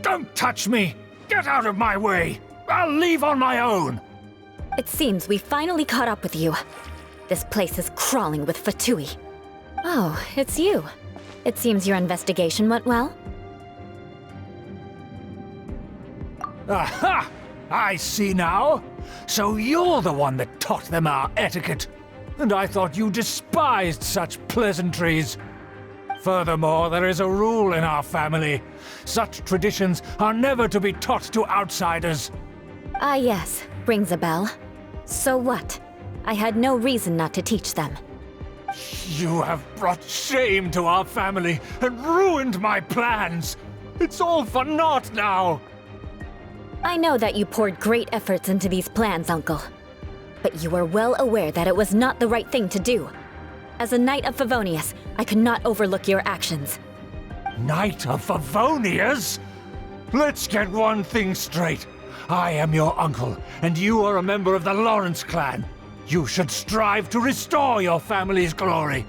Don't touch me! Get out of my way! I'll leave on my own! It seems we finally caught up with you. This place is crawling with Fatui. Oh, it's you. It seems your investigation went well. Aha! I see now! So you're the one that taught them our etiquette! And I thought you despised such pleasantries! Furthermore, there is a rule in our family. Such traditions are never to be taught to outsiders. Ah yes, rings a bell. So what? I had no reason not to teach them. You have brought shame to our family and ruined my plans. It's all for naught now! I know that you poured great efforts into these plans, Uncle. But you are well aware that it was not the right thing to do. As a Knight of Favonius, I could not overlook your actions. Knight of Favonius? Let's get one thing straight. I am your uncle, and you are a member of the Lawrence clan. You should strive to restore your family's glory.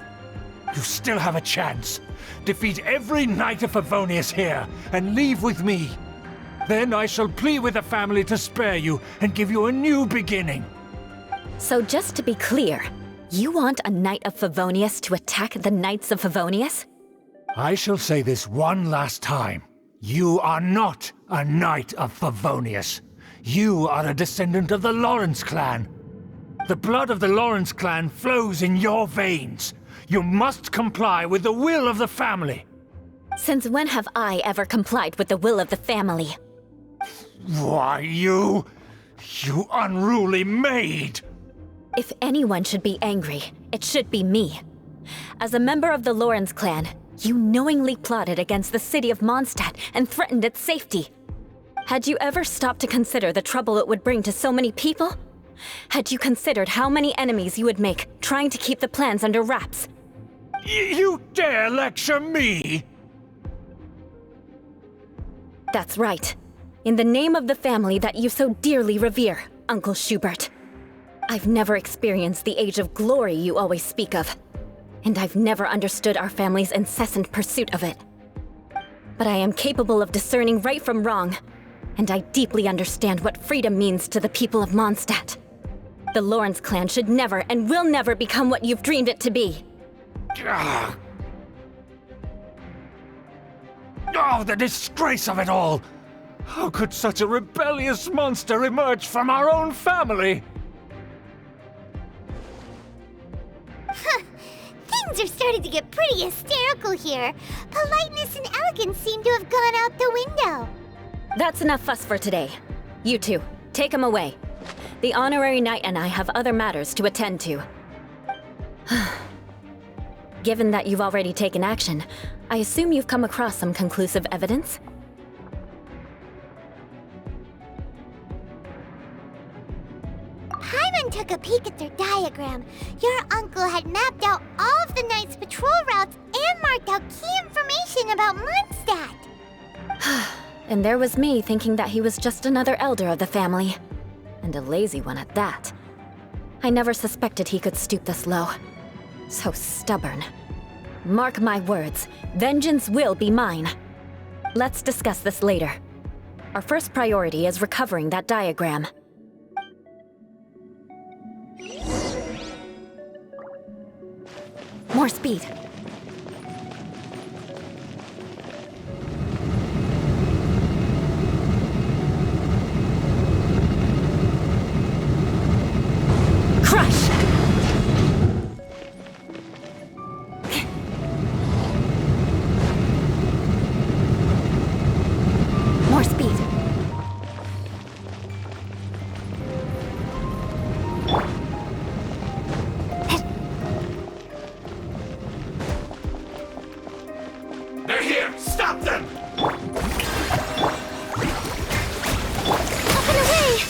You still have a chance. Defeat every Knight of Favonius here, and leave with me. Then I shall plead with the family to spare you and give you a new beginning. So just to be clear, you want a Knight of Favonius to attack the Knights of Favonius? I shall say this one last time. You are not a Knight of Favonius. You are a descendant of the Lawrence clan. The blood of the Lawrence clan flows in your veins. You must comply with the will of the family. Since when have I ever complied with the will of the family? Why, you unruly maid! If anyone should be angry, it should be me. As a member of the Lawrence clan, you knowingly plotted against the city of Mondstadt and threatened its safety. Had you ever stopped to consider the trouble it would bring to so many people? Had you considered how many enemies you would make trying to keep the plans under wraps? You dare lecture me? That's right. In the name of the family that you so dearly revere, Uncle Schubert. I've never experienced the age of glory you always speak of, and I've never understood our family's incessant pursuit of it. But I am capable of discerning right from wrong, and I deeply understand what freedom means to the people of Mondstadt. The Lawrence clan should never and will never become what you've dreamed it to be. Oh, the disgrace of it all! How could such a rebellious monster emerge from our own family? Things are starting to get pretty hysterical here. Politeness and elegance seem to have gone out the window. That's enough fuss for today. You two, take him away. The honorary knight and I have other matters to attend to. Given that you've already taken action, I assume you've come across some conclusive evidence? Paimon took a peek at their diagram. Your uncle had mapped out all of the Knight's patrol routes and marked out key information about Mondstadt. And there was me thinking that he was just another elder of the family. And a lazy one at that. I never suspected he could stoop this low. So stubborn. Mark my words, vengeance will be mine. Let's discuss this later. Our first priority is recovering that diagram. More speed. Crush! More speed. They're here! Stop them! Up and away!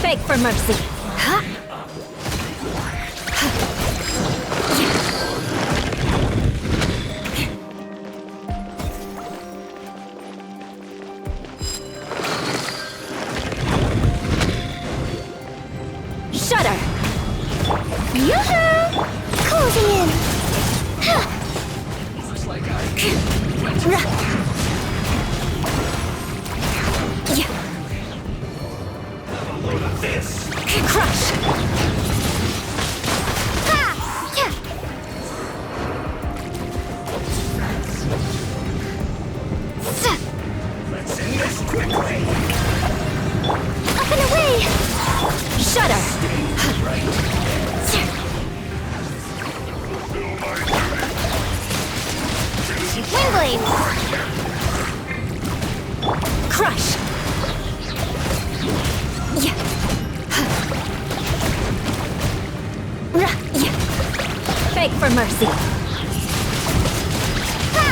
Beg for mercy. Huh? Shudder! Yoo-hoo! Closing in! Looks like I went too far. Have a load of this. Crush! Ha! Yeah! Let's end this quickly. Up and away! Shudder! Windblade! Crush! Yeah. Yeah. Beg for mercy. Ha!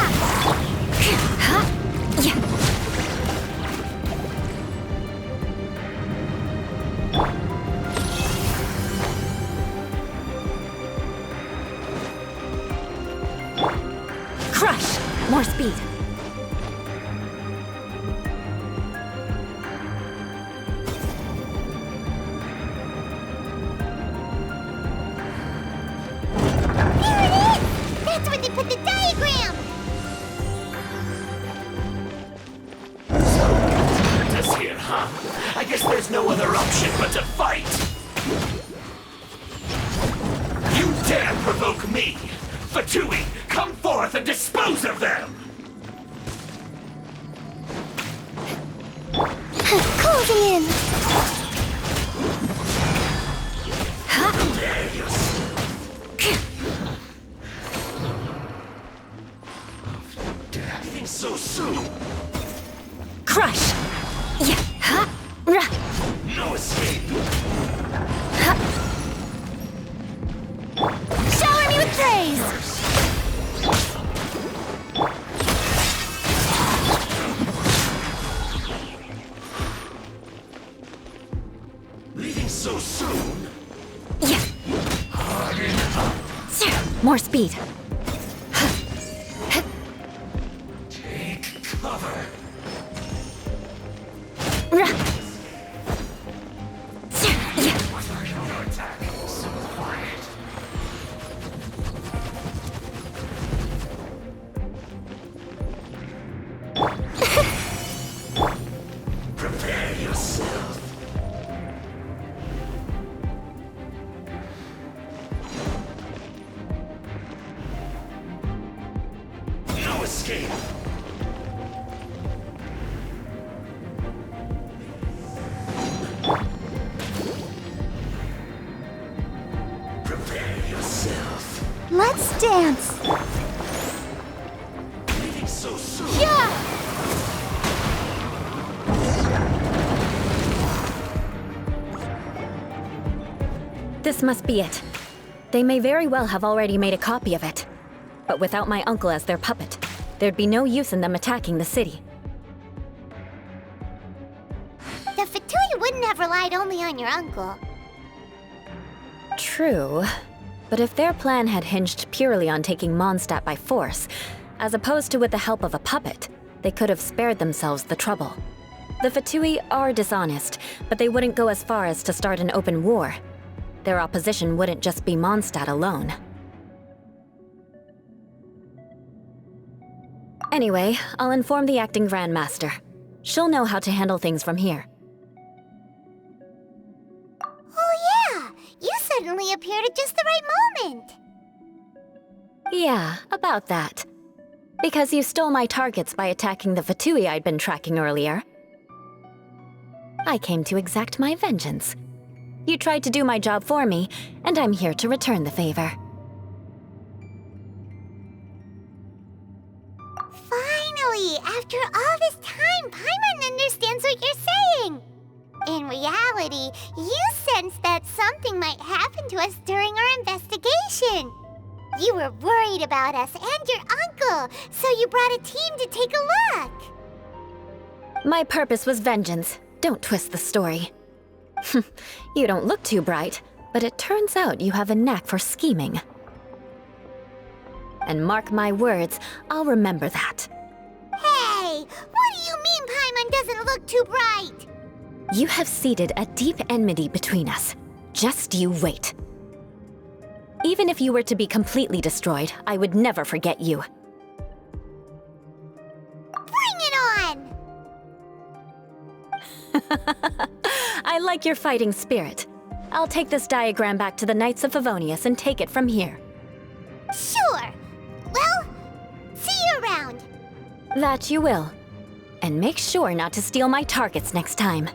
More speed. There it is! That's where they put the diagram! Us here, huh? I guess there's no other option but to fight! You dare provoke me! Fatui, come forth and dispose of them! Closing in! There you Acting so soon! Crush! Yeah. Ha. Ra. No escape! Shower me with praise! Leaving so soon? Yeah. More speed. Take cover! Ra. Your attack so quiet. Prepare yourself. No escape. Prepare yourself. Let's dance! Leaving so soon. Yeah! This must be it. They may very well have already made a copy of it. But without my uncle as their puppet, there'd be no use in them attacking the city. The Fatui wouldn't have relied only on your uncle. True. But if their plan had hinged purely on taking Mondstadt by force, as opposed to with the help of a puppet, they could have spared themselves the trouble. The Fatui are dishonest, but they wouldn't go as far as to start an open war. Their opposition wouldn't just be Mondstadt alone. Anyway, I'll inform the acting Grandmaster. She'll know how to handle things from here. Oh yeah! You suddenly appeared at just the right moment! Yeah, about that. Because you stole my targets by attacking the Fatui I'd been tracking earlier. I came to exact my vengeance. You tried to do my job for me, and I'm here to return the favor. Finally! After all this time, Paimon understands what you're saying! In reality, you sensed that something might happen to us during our investigation. You were worried about us and your uncle, so you brought a team to take a look. My purpose was vengeance. Don't twist the story. You don't look too bright, but it turns out you have a knack for scheming. And mark my words, I'll remember that. Hey, what do you mean Paimon doesn't look too bright? You have seeded a deep enmity between us. Just you wait. Even if you were to be completely destroyed, I would never forget you. Bring it on! I like your fighting spirit. I'll take this diagram back to the Knights of Favonius and take it from here. Sure. Well, see you around. That you will. And make sure not to steal my targets next time.